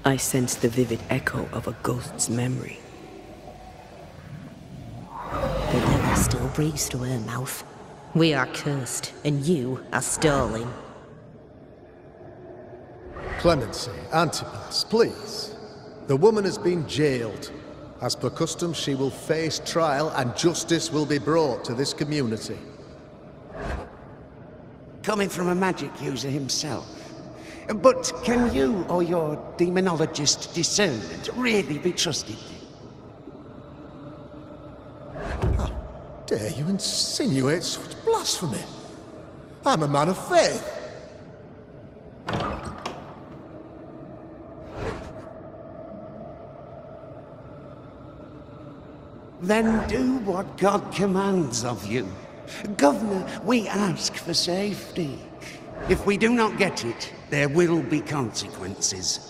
I sensed the vivid echo of a ghost's memory. The devil still breathes through her mouth. We are cursed, and you are stalling. Clemency, Antipas, please. The woman has been jailed. As per custom, she will face trial and justice will be brought to this community. Coming from a magic user himself. But can you or your demonologist discernment really be trusted? How dare you insinuate such blasphemy? I'm a man of faith. Then do what God commands of you. Governor, we ask for safety. If we do not get it, there will be consequences.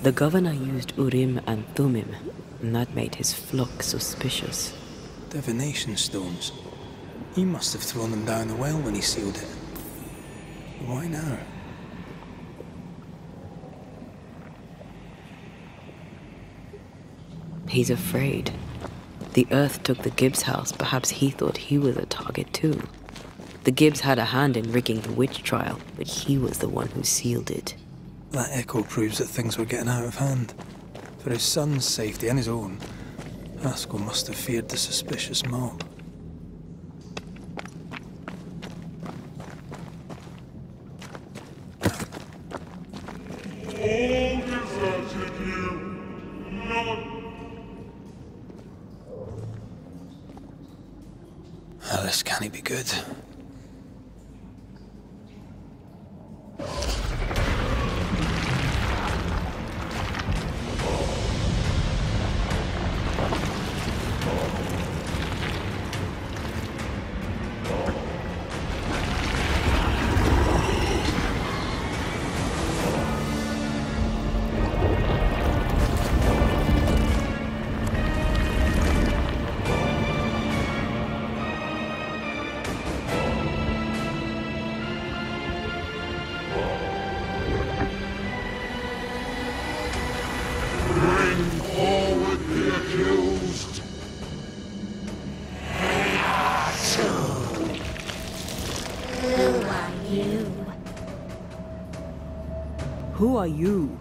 The governor used Urim and Thummim, and that made his flock suspicious. Divination stones. He must have thrown them down the well when he sealed it. Why now? He's afraid. The Earth took the Gibbs house. Perhaps he thought he was a target too. The Gibbs had a hand in rigging the witch trial, but he was the one who sealed it. That echo proves that things were getting out of hand. For his son's safety and his own, Haskell must have feared the suspicious mob. This can't be good. Who are you?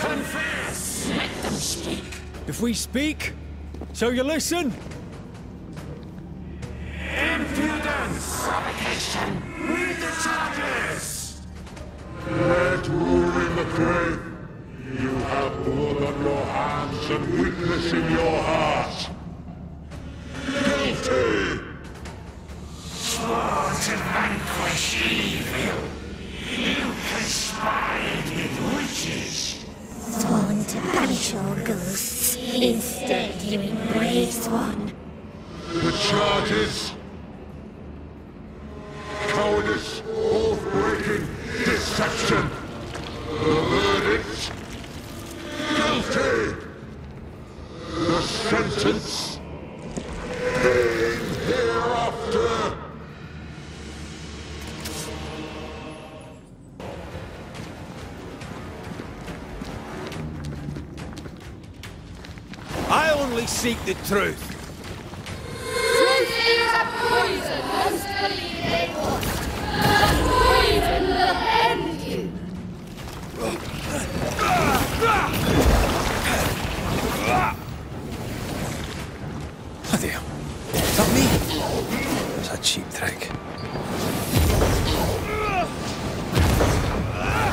Confess! Let them speak! If we speak, so you listen? Impudence! Provocation! Read the charges! Let Urim the Grave. You have blood on your hands and weakness in your heart. Guilty! Swore to vanquish evil. You conspired with witches. Sworn to banish all ghosts. Instead, you embrace one. The charges. Cowardice, oath-breaking, deception. The verdict. Guilty. The sentence. Pain hereafter. I only seek the truth. Truth is a poison most believe they want. The poison will end you. Bloody hell. Is that me? It's a cheap trick.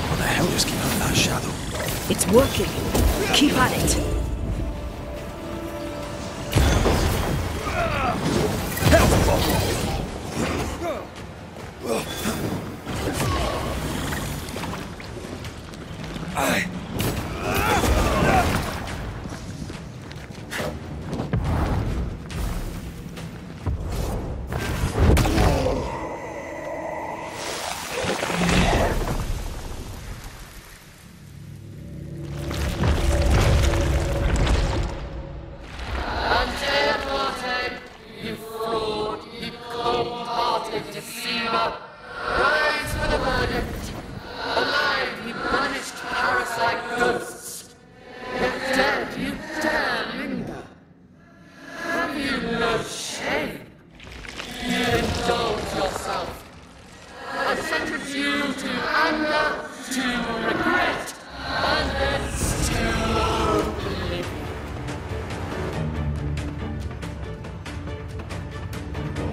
What the hell just came out of that shadow? It's working. Keep at it.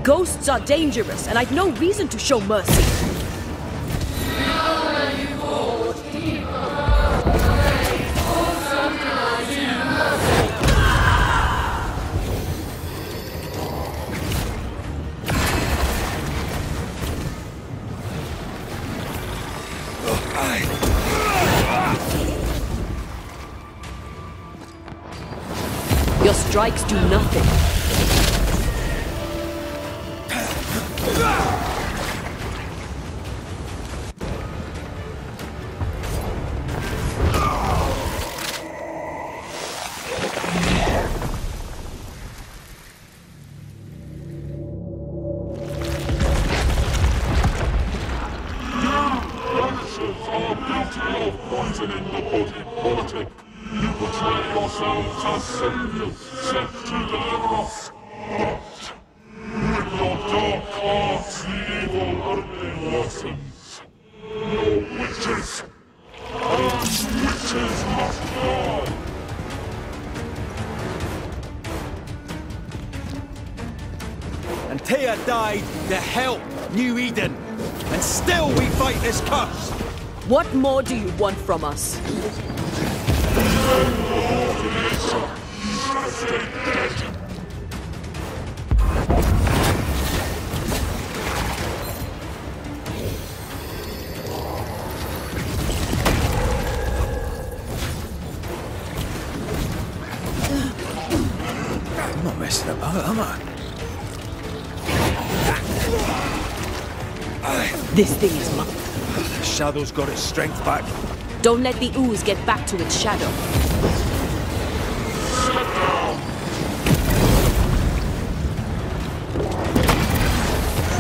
Ghosts are dangerous, and I've no reason to show mercy. Your strikes do nothing. Banishers are guilty of poisoning the body politic. You betray yourselves as saviors sent to deliver us. But with your dark hearts, the evil only worsens. Your witches, and witches must die. Antea died to help New Eden, and still we fight this curse! What more do you want from us? I'm not messing about, am I? This thing is mine. The Shadow's got its strength back. Don't let the ooze get back to its shadow.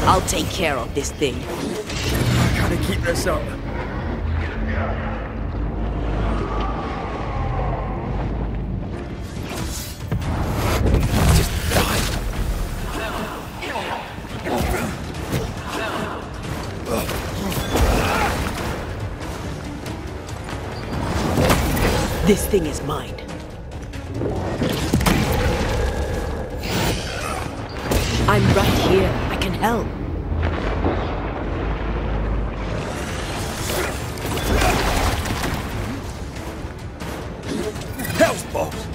I'll take care of this thing. I gotta keep this up. This thing is mine. I'm right here. I can help. Hell's balls!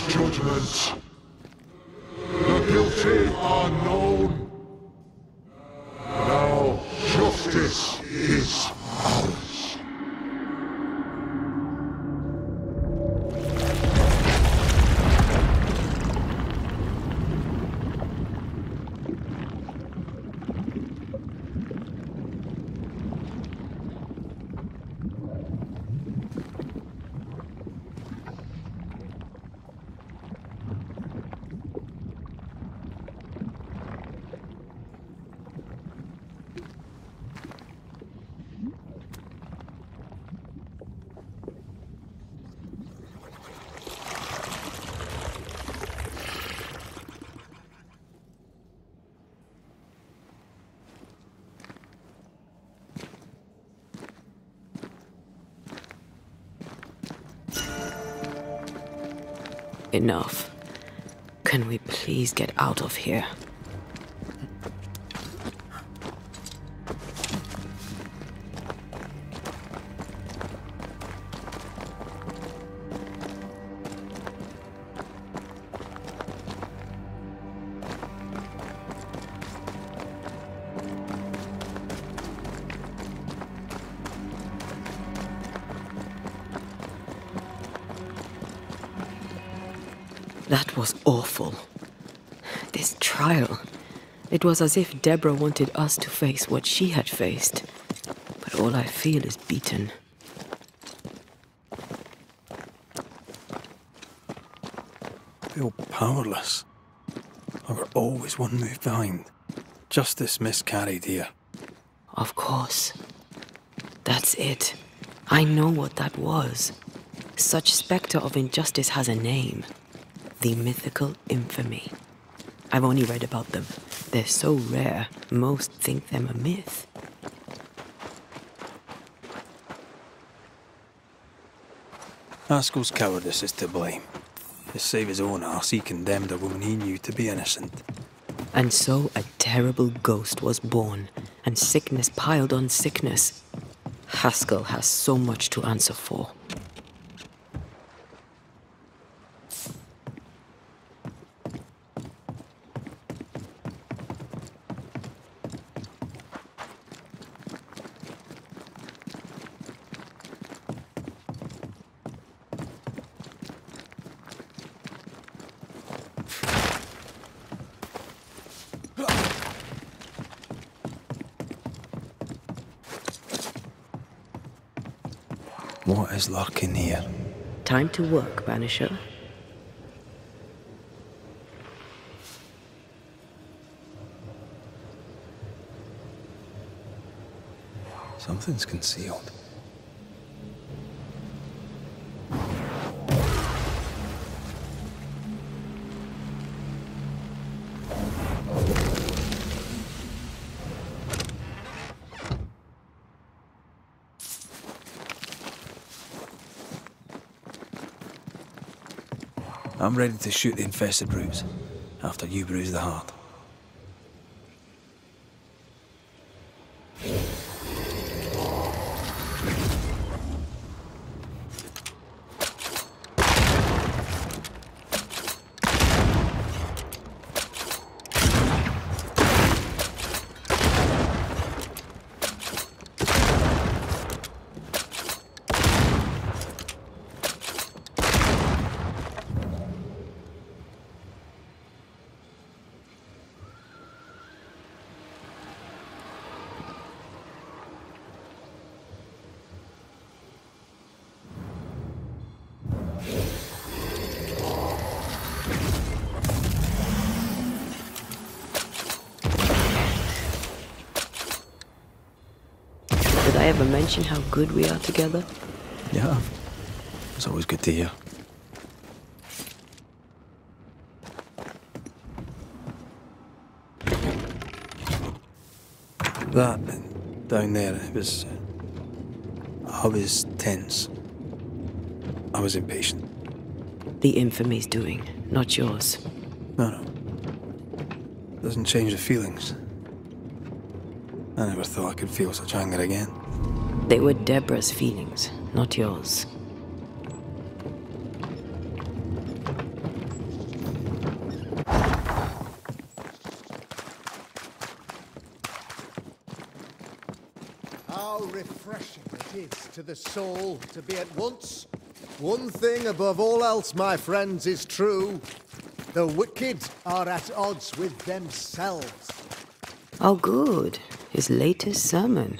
Judgment. The guilty are known. Now justice is ours. Enough. Can we please get out of here? That was awful. This trial. It was as if Deborah wanted us to face what she had faced. But all I feel is beaten. I feel powerless. I were always one move behind. Justice miscarried here. Of course. That's it. I know what that was. Such spectre of injustice has a name. The mythical infamy. I've only read about them. They're so rare, most think them a myth. Haskell's cowardice is to blame. To save his own arse, he condemned a woman he knew to be innocent. And so a terrible ghost was born, and sickness piled on sickness. Haskell has so much to answer for. What is lurking here? Time to work, Banisher. Something's concealed. I'm ready to shoot the infested brutes, after you bruise the heart. Did I ever mention how good we are together? Yeah. It's always good to hear. That down there, it was... I was tense. I was impatient. The infamy's doing, not yours. No. Doesn't change the feelings. I never thought I could feel such anger again. They were Deborah's feelings, not yours. How refreshing it is to the soul to be at once. One thing above all else, my friends, is true. The wicked are at odds with themselves. Oh, good. His latest sermon.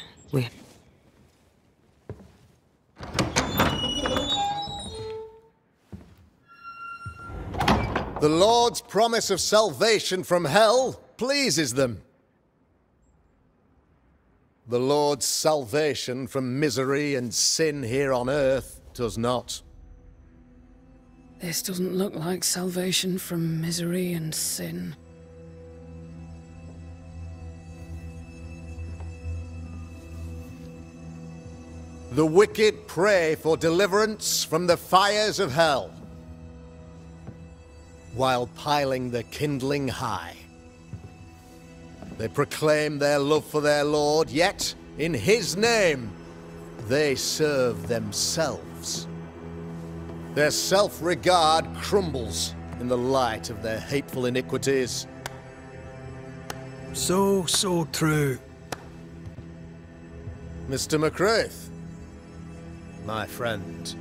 The Lord's promise of salvation from hell pleases them. The Lord's salvation from misery and sin here on earth does not. This doesn't look like salvation from misery and sin. The wicked pray for deliverance from the fires of hell, while piling the kindling high. They proclaim their love for their Lord, yet, in His name, they serve themselves. Their self-regard crumbles in the light of their hateful iniquities. So true. Mr. McRaith, my friend,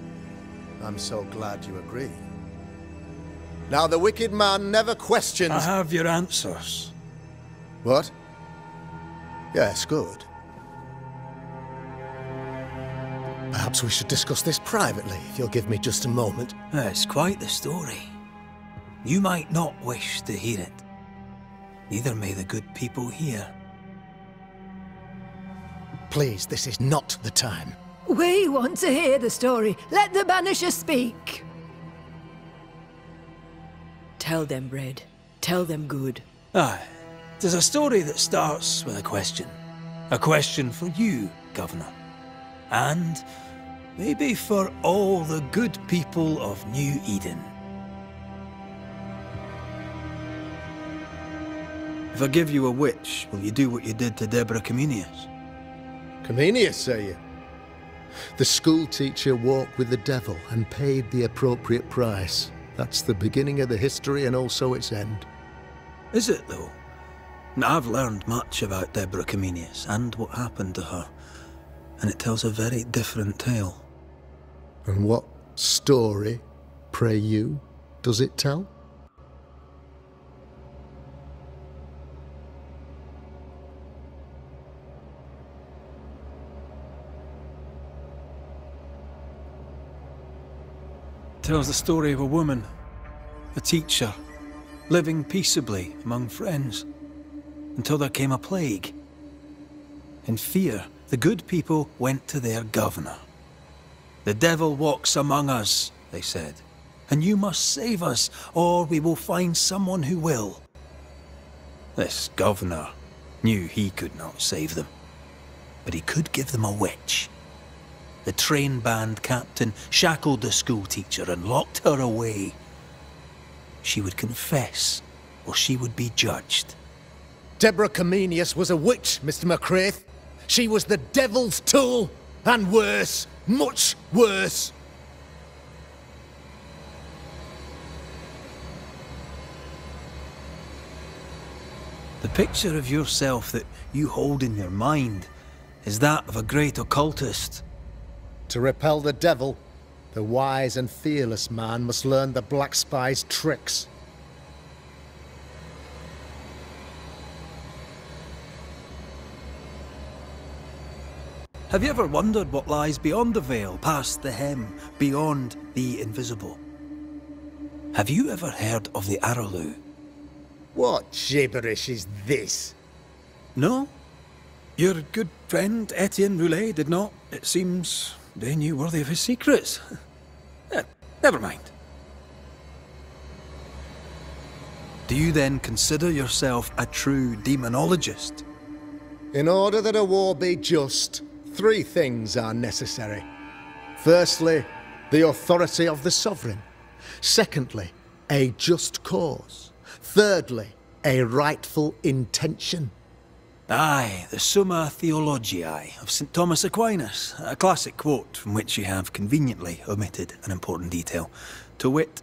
I'm so glad you agree. Now, the wicked man never questions... I have your answers. What? Yes, good. Perhaps we should discuss this privately, if you'll give me just a moment. It's quite the story. You might not wish to hear it. Neither may the good people hear. Please, this is not the time. We want to hear the story. Let the Banisher speak. Tell them, Red. Tell them good. Aye. It is a story that starts with a question. A question for you, Governor. And maybe for all the good people of New Eden. If I give you a witch, will you do what you did to Deborah Comenius? Comenius, say you? The school teacher walked with the devil and paid the appropriate price. That's the beginning of the history and also its end. Is it, though? Now, I've learned much about Deborah Comenius and what happened to her, and it tells a very different tale. And what story, pray you, does it tell? It tells the story of a woman, a teacher, living peaceably among friends, until there came a plague. In fear, the good people went to their governor. "The devil walks among us," they said, "and you must save us, or we will find someone who will." This governor knew he could not save them, but he could give them a witch. The train band captain shackled the school teacher and locked her away. She would confess, or she would be judged. Deborah Comenius was a witch, Mr. McCraith. She was the devil's tool, and worse, much worse. The picture of yourself that you hold in your mind is that of a great occultist. To repel the devil, the wise and fearless man must learn the Black Spy's tricks. Have you ever wondered what lies beyond the veil, past the hem, beyond the invisible? Have you ever heard of the Araloo? What gibberish is this? No? Your good friend Etienne Roulet did not, it seems, deign you worthy of his secrets. Never mind. Do you then consider yourself a true demonologist? In order that a war be just, 3 things are necessary. Firstly, the authority of the sovereign. Secondly, a just cause. Thirdly, a rightful intention. Aye, the Summa Theologiae of St. Thomas Aquinas, a classic quote from which you have conveniently omitted an important detail. To wit,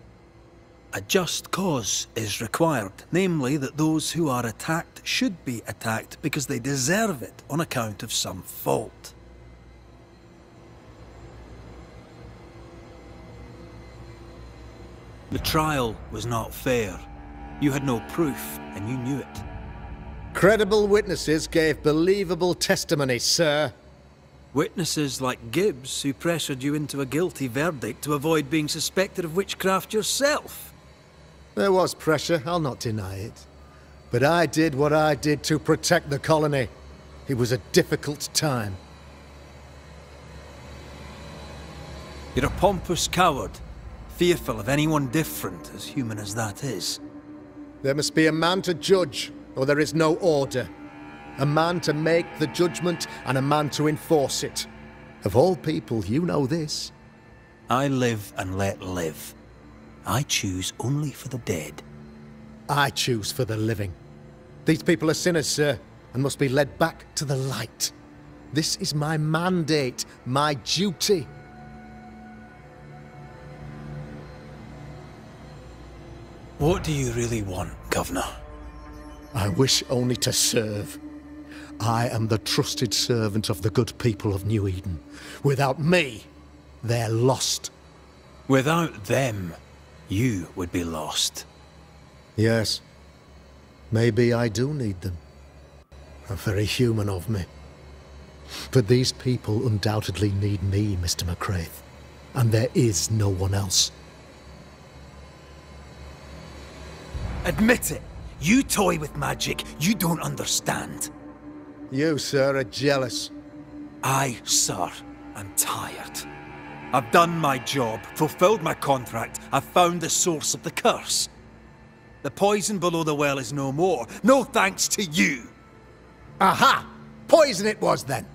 a just cause is required, namely that those who are attacked should be attacked because they deserve it on account of some fault. The trial was not fair. You had no proof, and you knew it. Credible witnesses gave believable testimony, sir. Witnesses like Gibbs, who pressured you into a guilty verdict to avoid being suspected of witchcraft yourself. There was pressure, I'll not deny it. But I did what I did to protect the colony. It was a difficult time. You're a pompous coward, fearful of anyone different, as human as that is. There must be a man to judge, or there is no order. A man to make the judgment, and a man to enforce it. Of all people, you know this. I live and let live. I choose only for the dead. I choose for the living. These people are sinners, sir, and must be led back to the light. This is my mandate, my duty. What do you really want, Governor? I wish only to serve. I am the trusted servant of the good people of New Eden. Without me, they're lost. Without them, you would be lost. Yes. Maybe I do need them. How very human of me. But these people undoubtedly need me, Mr. McCraith. And there is no one else. Admit it! You toy with magic you don't understand. You, sir, are jealous. I, sir, am tired. I've done my job, fulfilled my contract, I've found the source of the curse. The poison below the well is no more, no thanks to you! Aha! Poison it was then!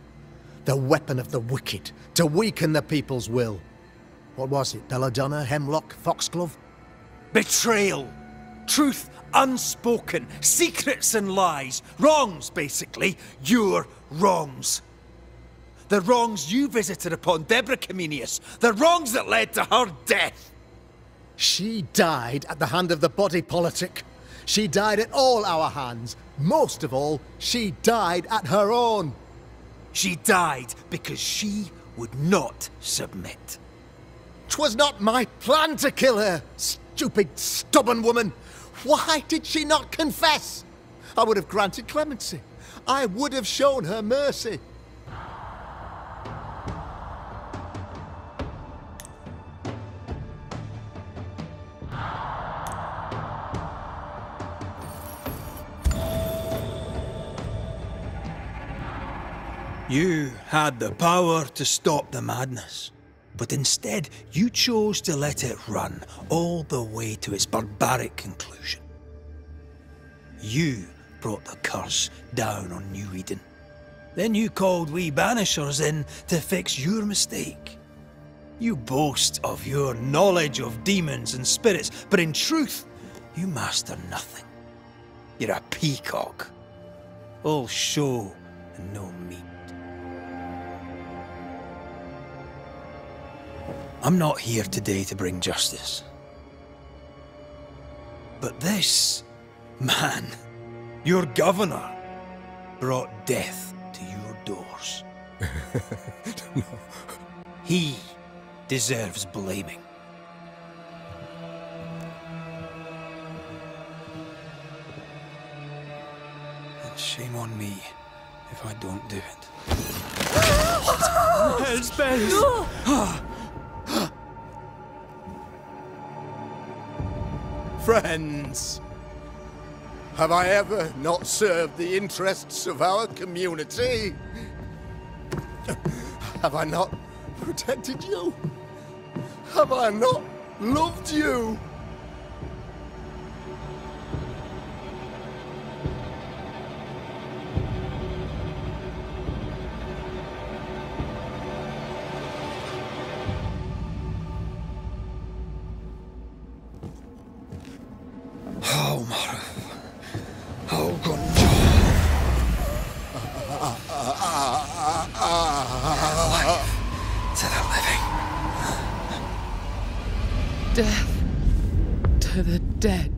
The weapon of the wicked, to weaken the people's will. What was it, belladonna, hemlock, foxglove? Betrayal! Truth unspoken, secrets and lies, wrongs, basically, your wrongs. The wrongs you visited upon Deborah Comenius, the wrongs that led to her death. She died at the hand of the body politic. She died at all our hands. Most of all, she died at her own. She died because she would not submit. 'Twas not my plan to kill her, stupid, stubborn woman. Why did she not confess? I would have granted clemency. I would have shown her mercy. You had the power to stop the madness, but instead you chose to let it run all the way to its barbaric conclusion. You brought the curse down on New Eden. Then you called we Banishers in to fix your mistake. You boast of your knowledge of demons and spirits, but in truth, you master nothing. You're a peacock. All show and no meat. I'm not here today to bring justice. But this man, your governor, brought death to your doors. No. He deserves blaming. And shame on me if I don't do it. Hell's bells! Friends, have I ever not served the interests of our community? Have I not protected you? Have I not loved you? Death to the dead.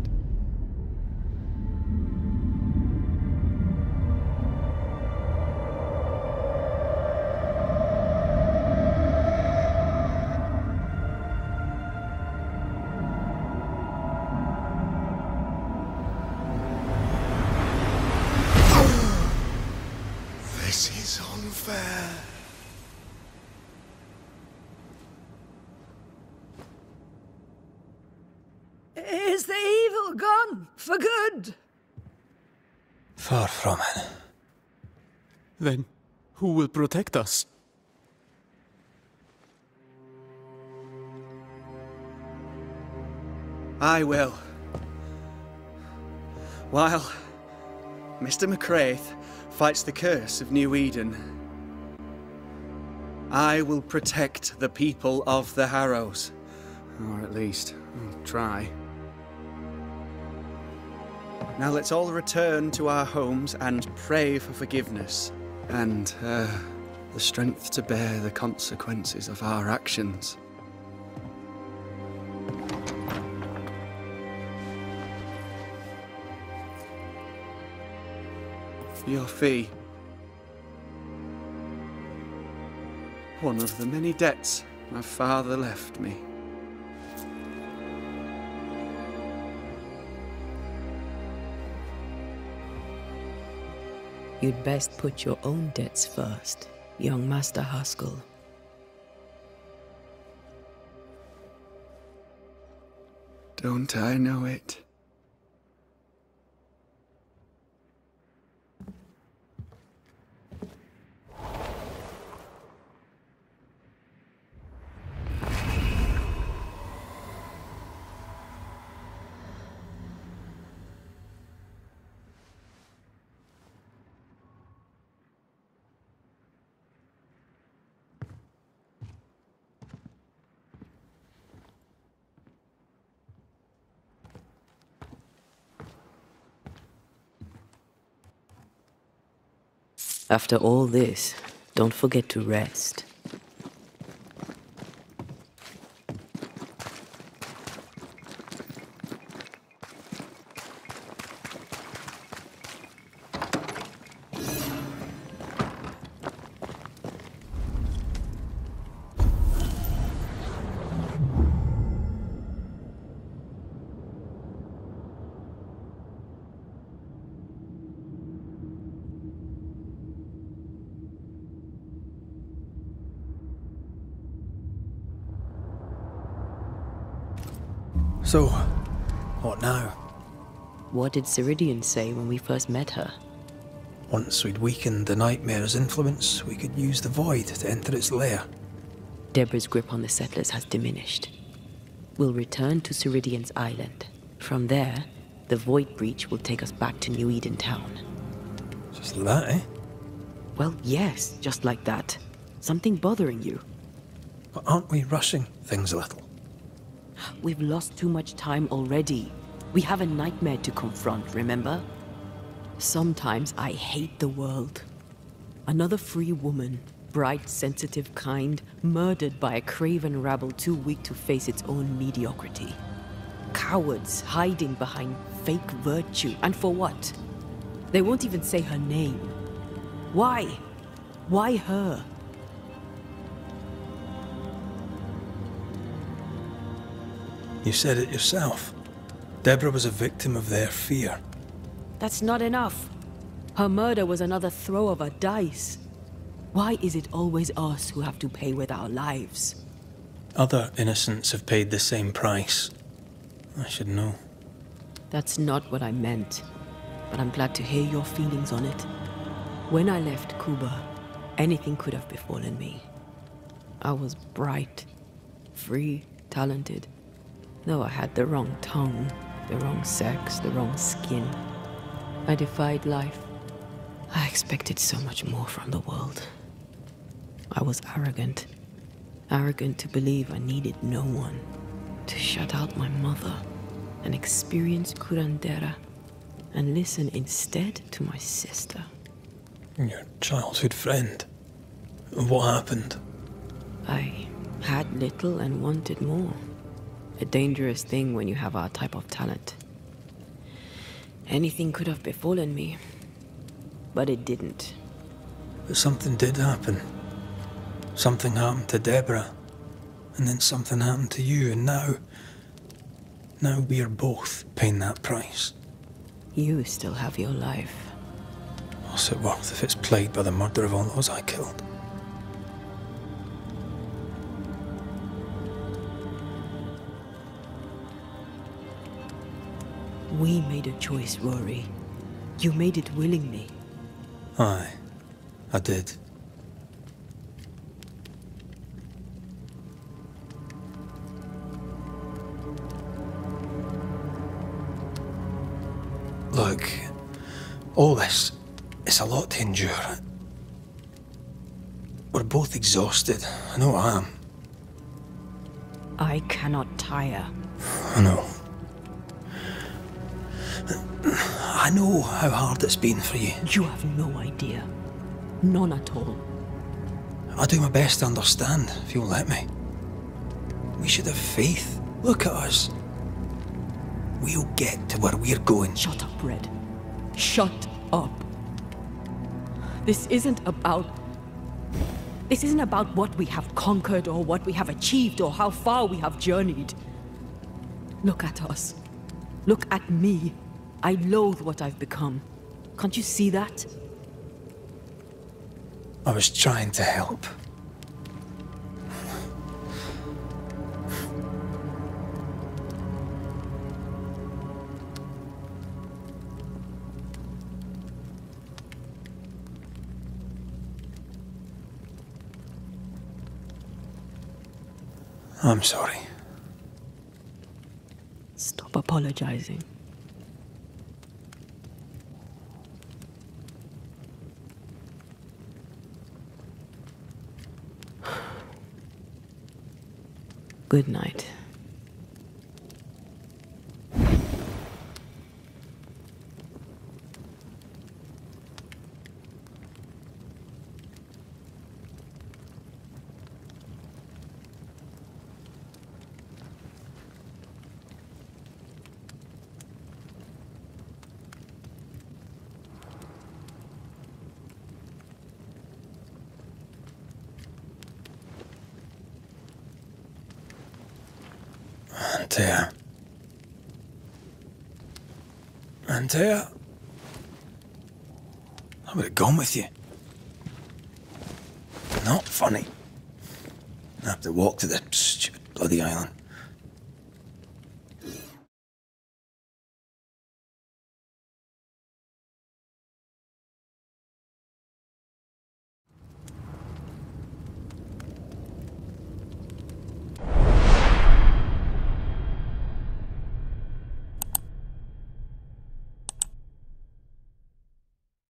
This is unfair. Is the evil gone for good? Far from it. Then who will protect us? I will. While Mr. McRaith fights the curse of New Eden, I will protect the people of the Harrows. Or at least, I'll try. Now let's all return to our homes and pray for forgiveness and the strength to bear the consequences of our actions. Your fee. One of the many debts my father left me. You'd best put your own debts first, young Master Haskell. Don't I know it? After all this, don't forget to rest. So, what now? What did Ceridian say when we first met her? Once we'd weakened the nightmare's influence, we could use the void to enter its lair. Deborah's grip on the settlers has diminished. We'll return to Ceridian's island. From there, the void breach will take us back to New Eden Town. Just like that, eh? Well, yes, just like that. Something bothering you? But aren't we rushing things a little? We've lost too much time already. We have a nightmare to confront, remember? Sometimes I hate the world. Another free woman, bright, sensitive, kind, murdered by a craven rabble too weak to face its own mediocrity. Cowards hiding behind fake virtue. And for what? They won't even say her name. Why? Why her? You said it yourself. Deborah was a victim of their fear. That's not enough. Her murder was another throw of a dice. Why is it always us who have to pay with our lives? Other innocents have paid the same price. I should know. That's not what I meant, but I'm glad to hear your feelings on it. When I left Cuba, anything could have befallen me. I was bright, free, talented. Though I had the wrong tongue, the wrong sex, the wrong skin. I defied life. I expected so much more from the world. I was arrogant. Arrogant to believe I needed no one. To shut out my mother and experience curandera and listen instead to my sister. Your childhood friend. What happened? I had little and wanted more. A dangerous thing when you have our type of talent. Anything could have befallen me, but it didn't. But something did happen. Something happened to Deborah, and then something happened to you, and now we are both paying that price. You still have your life. What's it worth if it's plagued by the murder of all those I killed? We made a choice, Rory. You made it willingly. Aye, I did. Look, all this, it's a lot to endure. We're both exhausted. I know I am. I cannot tire. I know. I know how hard it's been for you. You have no idea. None at all. I'll do my best to understand, if you'll let me. We should have faith. Look at us. We'll get to where we're going. Shut up, Red. Shut up. This isn't about what we have conquered or what we have achieved or how far we have journeyed. Look at us. Look at me. I loathe what I've become. Can't you see that? I was trying to help. I'm sorry. Stop apologizing. Good night. Antea. Antea? I would have gone with you. Not funny. I have to walk to the stupid bloody island.